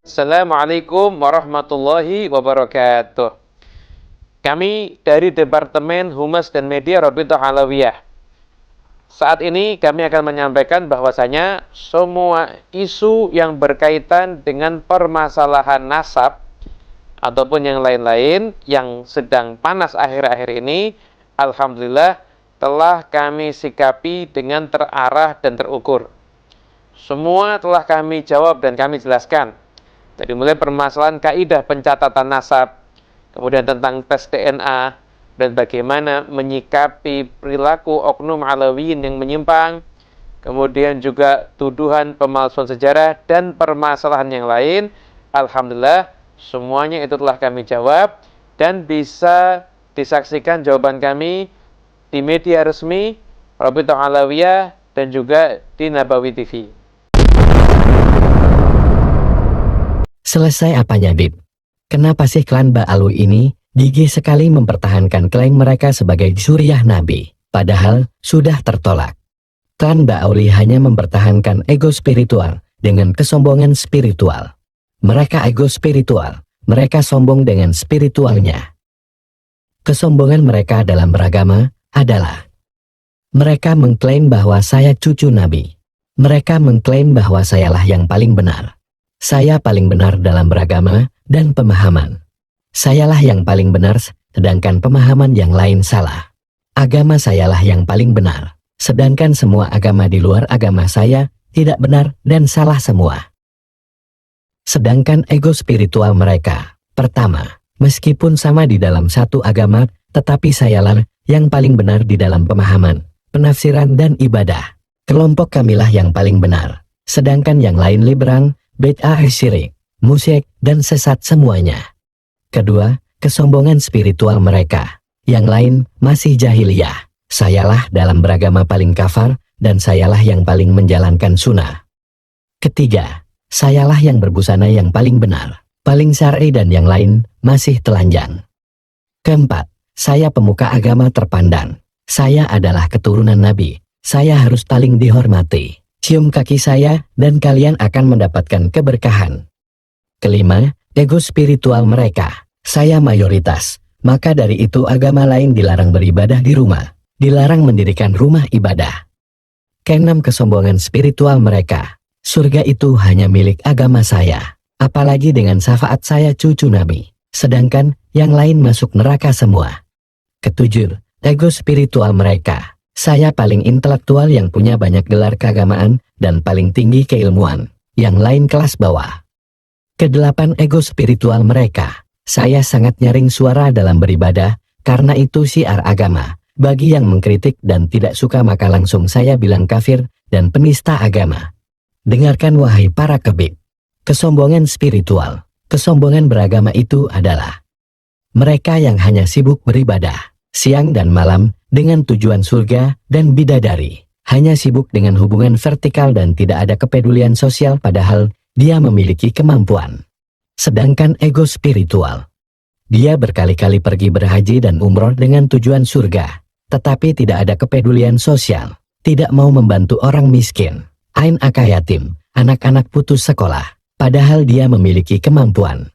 Assalamualaikum warahmatullahi wabarakatuh. Kami dari Departemen Humas dan Media Rabithah Alawiyah. Saat ini kami akan menyampaikan bahwasanya semua isu yang berkaitan dengan permasalahan nasab ataupun yang lain-lain yang sedang panas akhir-akhir ini, alhamdulillah telah kami sikapi dengan terarah dan terukur. Semua telah kami jawab dan kami jelaskan. Dari mulai permasalahan kaidah pencatatan nasab, kemudian tentang tes DNA, dan bagaimana menyikapi perilaku oknum alawiyin yang menyimpang, kemudian juga tuduhan pemalsuan sejarah, dan permasalahan yang lain. Alhamdulillah, semuanya itu telah kami jawab, dan bisa disaksikan jawaban kami di media resmi, Rabithah Alawiyah, dan juga di Nabawi TV. Selesai apanya, Bib? Kenapa sih klan Ba'alwi ini gigih sekali mempertahankan klaim mereka sebagai suriah Nabi, padahal sudah tertolak? Klan Ba'alwi hanya mempertahankan ego spiritual dengan kesombongan spiritual. Mereka ego spiritual, mereka sombong dengan spiritualnya. Kesombongan mereka dalam beragama adalah mereka mengklaim bahwa saya cucu Nabi. Mereka mengklaim bahwa sayalah yang paling benar. Saya paling benar dalam beragama dan pemahaman. Sayalah yang paling benar, sedangkan pemahaman yang lain salah. Agama sayalah yang paling benar, sedangkan semua agama di luar agama saya tidak benar dan salah semua. Sedangkan ego spiritual mereka, pertama, meskipun sama di dalam satu agama, tetapi sayalah yang paling benar di dalam pemahaman, penafsiran dan ibadah. Kelompok kamilah yang paling benar, sedangkan yang lain liberal, bid'ah, syirik, musyrik, dan sesat semuanya. Kedua, kesombongan spiritual mereka. Yang lain masih jahiliyah. Sayalah dalam beragama paling kafar, dan sayalah yang paling menjalankan sunnah. Ketiga, sayalah yang berbusana yang paling benar, paling syar'i, dan yang lain masih telanjang. Keempat, saya pemuka agama terpandang. Saya adalah keturunan Nabi. Saya harus paling dihormati. Cium kaki saya, dan kalian akan mendapatkan keberkahan. Kelima, ego spiritual mereka. Saya mayoritas, maka dari itu agama lain dilarang beribadah di rumah, dilarang mendirikan rumah ibadah. Keenam, kesombongan spiritual mereka. Surga itu hanya milik agama saya, apalagi dengan syafaat saya cucu Nabi, sedangkan yang lain masuk neraka semua. Ketujuh, ego spiritual mereka. Saya paling intelektual yang punya banyak gelar keagamaan dan paling tinggi keilmuan, yang lain kelas bawah. Kedelapan, ego spiritual mereka. Saya sangat nyaring suara dalam beribadah, karena itu syiar agama. Bagi yang mengkritik dan tidak suka maka langsung saya bilang kafir dan penista agama. Dengarkan wahai para kebib. Kesombongan spiritual, kesombongan beragama itu adalah mereka yang hanya sibuk beribadah siang dan malam dengan tujuan surga dan bidadari, hanya sibuk dengan hubungan vertikal dan tidak ada kepedulian sosial padahal dia memiliki kemampuan. Sedangkan ego spiritual, dia berkali-kali pergi berhaji dan umroh dengan tujuan surga, tetapi tidak ada kepedulian sosial, tidak mau membantu orang miskin, ain aka yatim, anak-anak putus sekolah, padahal dia memiliki kemampuan.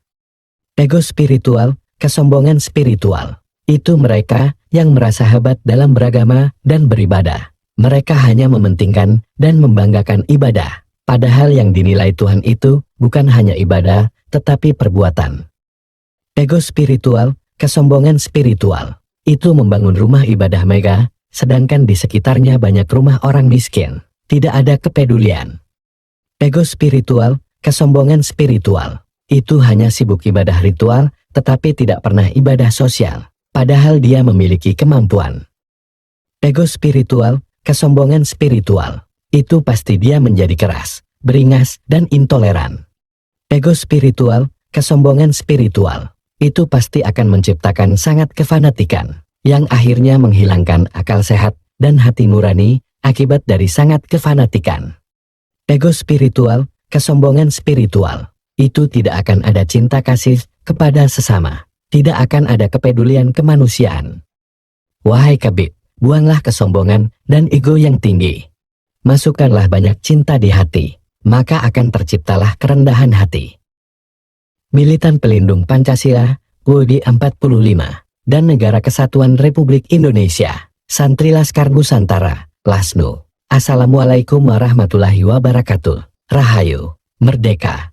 Ego spiritual, kesombongan spiritual, itu mereka yang merasa hebat dalam beragama dan beribadah. Mereka hanya mementingkan dan membanggakan ibadah, padahal yang dinilai Tuhan itu bukan hanya ibadah, tetapi perbuatan. Ego spiritual, kesombongan spiritual, itu membangun rumah ibadah mega, sedangkan di sekitarnya banyak rumah orang miskin, tidak ada kepedulian. Ego spiritual, kesombongan spiritual, itu hanya sibuk ibadah ritual, tetapi tidak pernah ibadah sosial. Padahal dia memiliki kemampuan. Ego spiritual, kesombongan spiritual, itu pasti dia menjadi keras, beringas, dan intoleran. Ego spiritual, kesombongan spiritual, itu pasti akan menciptakan sangat kefanatikan, yang akhirnya menghilangkan akal sehat dan hati nurani akibat dari sangat kefanatikan. Ego spiritual, kesombongan spiritual, itu tidak akan ada cinta kasih kepada sesama. Tidak akan ada kepedulian kemanusiaan. Wahai kabib, buanglah kesombongan dan ego yang tinggi. Masukkanlah banyak cinta di hati, maka akan terciptalah kerendahan hati. Militan Pelindung Pancasila, UUD 45, dan Negara Kesatuan Republik Indonesia, Santri Laskar Nusantara, LASNU. Assalamualaikum warahmatullahi wabarakatuh. Rahayu, Merdeka.